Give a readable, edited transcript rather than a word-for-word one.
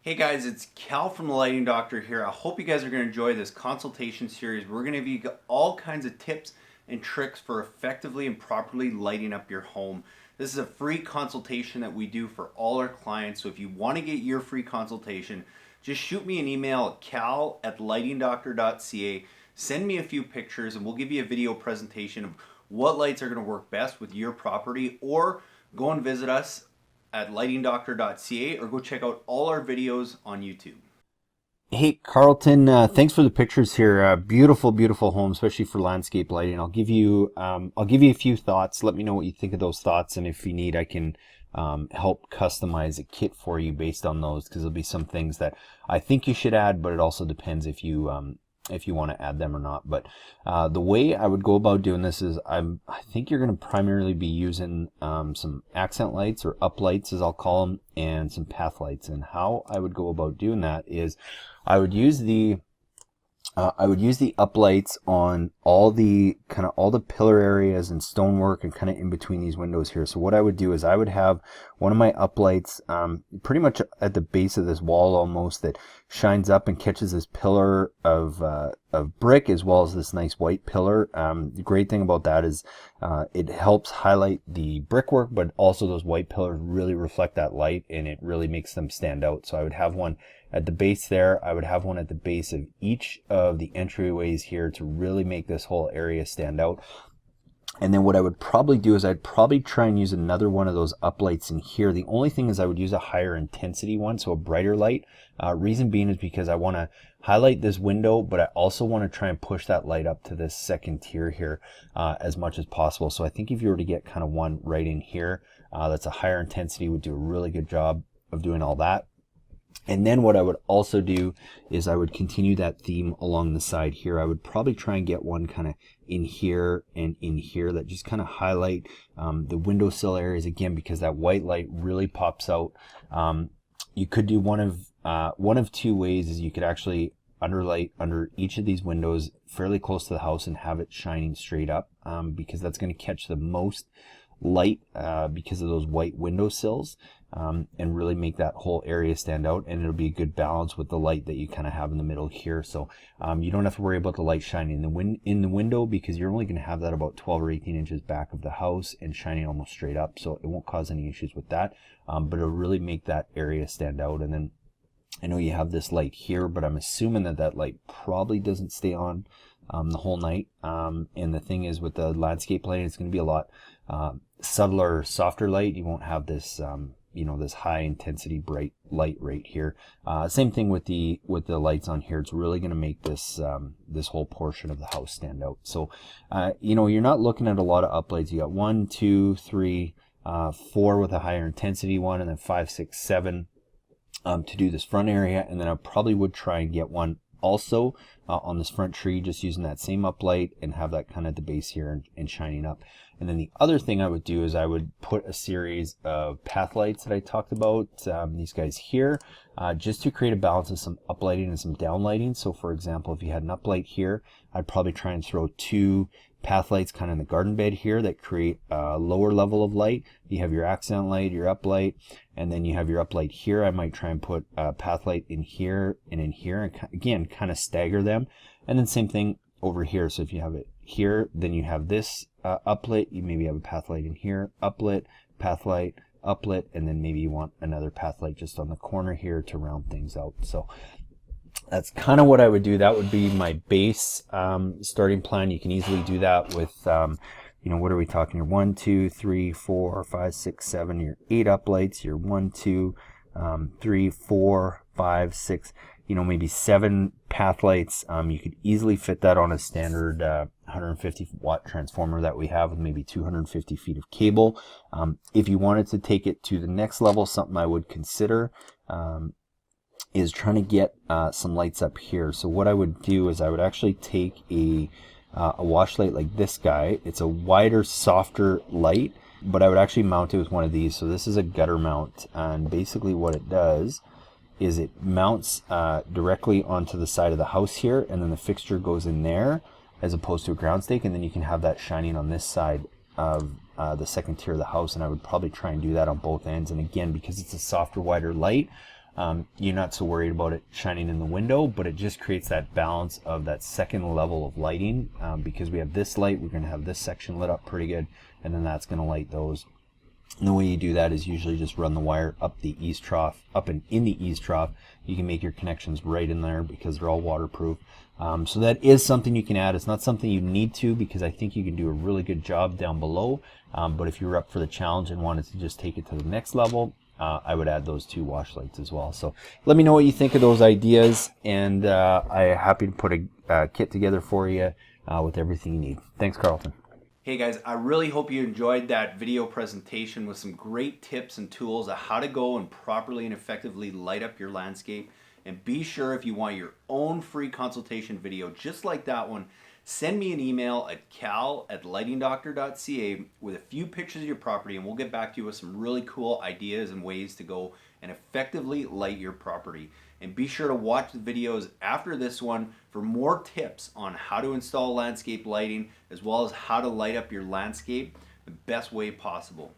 Hey guys, it's Cal from the Lighting Doctor here. I hope you guys are going to enjoy this consultation series. We're going to give you all kinds of tips and tricks for effectively and properly lighting up your home. This is a free consultation that we do for all our clients. So if you want to get your free consultation, just shoot me an email at cal@lightingdoctor.ca. Send me a few pictures and we'll give you a video presentation of what lights are going to work best with your property, or go and visit us at lightingdoctor.ca or go check out all our videos on YouTube. Hey Carlton, thanks for the pictures here. Beautiful, beautiful home, especially for landscape lighting. I'll give you a few thoughts. Let me know what you think of those thoughts, and if you need, I can help customize a kit for you based on those, because there'll be some things that I think you should add, but it also depends if you want to add them or not. But the way I would go about doing this is I think you're going to primarily be using some accent lights, or uplights as I'll call them, and some path lights. And how I would go about doing that is I would use the uplights on all the pillar areas and stonework and kind of in between these windows here. So what I would do is I would have one of my uplights pretty much at the base of this wall almost, that shines up and catches this pillar of brick as well as this nice white pillar. The great thing about that is it helps highlight the brickwork, but also those white pillars really reflect that light and it really makes them stand out. So I would have one at the base there. I would have one at the base of each of the entryways here to really make this whole area stand out. And then what I would probably do is I'd probably try and use another one of those uplights in here. The only thing is I would use a higher intensity one, so a brighter light. Reason being is because I want to highlight this window, but I also want to try and push that light up to this second tier here as much as possible. So I think if you were to get kind of one right in here, that's a higher intensity, would do a really good job of doing all that. And then what I would also do is I would continue that theme along the side here. I would probably try and get one kind of in here and in here that just kind of highlight the windowsill areas again, because that white light really pops out. You could do one of two ways. Is you could actually underlight under each of these windows fairly close to the house and have it shining straight up, because that's going to catch the most light because of those white windowsills, and really make that whole area stand out, and it'll be a good balance with the light that you kind of have in the middle here. So you don't have to worry about the light shining in the window, because you're only going to have that about 12 or 18 inches back of the house and shining almost straight up, so it won't cause any issues with that, but it'll really make that area stand out. And then I know you have this light here, but I'm assuming that light probably doesn't stay on the whole night. And the thing is, with the landscape lighting, it's going to be a lot subtler, softer light. You won't have this this high intensity bright light right here. Same thing with the lights on here. It's really going to make this this whole portion of the house stand out. So you're not looking at a lot of uplights. You got 1, 2, 3, 4 with a higher intensity one, and then 5, 6, 7 to do this front area. And then I probably would try and get one also on this front tree, just using that same uplight, and have that kind of at the base here and shining up. And then the other thing I would do is I would put a series of path lights that I talked about, these guys here, just to create a balance of some uplighting and some downlighting. So for example, if you had an uplight here, I'd probably try and throw 2 path lights kind of in the garden bed here that create a lower level of light. You have your accent light, your uplight, and then you have your uplight here. I might try and put a path light in here and in here, and again kind of stagger them. And then same thing over here. So if you have it here, then you have this uplit, you maybe have a path light in here, uplit, path light, uplit, and then maybe you want another path light just on the corner here to round things out. So that's kind of what I would do. That would be my base starting plan. You can easily do that with what are we talking here? 1, 2, 3, 4, 5, 6, 7, your 8 uplights, your 1, 2, 3, 4, 5, 6, maybe 7 path lights. You could easily fit that on a standard 150 watt transformer that we have with maybe 250 feet of cable. If you wanted to take it to the next level, something I would consider is trying to get some lights up here. So what I would do is I would actually take a wash light like this guy. It's a wider, softer light, but I would actually mount it with one of these. So this is a gutter mount, and basically what it does is it mounts directly onto the side of the house here, and then the fixture goes in there as opposed to a ground stake, and then you can have that shining on this side of the second tier of the house. And I would probably try and do that on both ends. And again, because it's a softer, wider light, you're not so worried about it shining in the window, but it just creates that balance of that second level of lighting. Because we have this light, we're going to have this section lit up pretty good, and then that's going to light those. And the way you do that is usually just run the wire up the east trough, up and in the east trough. You can make your connections right in there because they're all waterproof. So that is something you can add. It's not something you need to, because I think you can do a really good job down below. But if you're up for the challenge and wanted to just take it to the next level, I would add those 2 wash lights as well. So let me know what you think of those ideas, and I'm happy to put a kit together for you with everything you need. Thanks, Carlton. Hey guys, I really hope you enjoyed that video presentation with some great tips and tools on how to go and properly and effectively light up your landscape. And be sure, if you want your own free consultation video just like that one, send me an email at cal@lightingdoctor.ca with a few pictures of your property, and we'll get back to you with some really cool ideas and ways to go and effectively light your property. And be sure to watch the videos after this one for more tips on how to install landscape lighting, as well as how to light up your landscape the best way possible.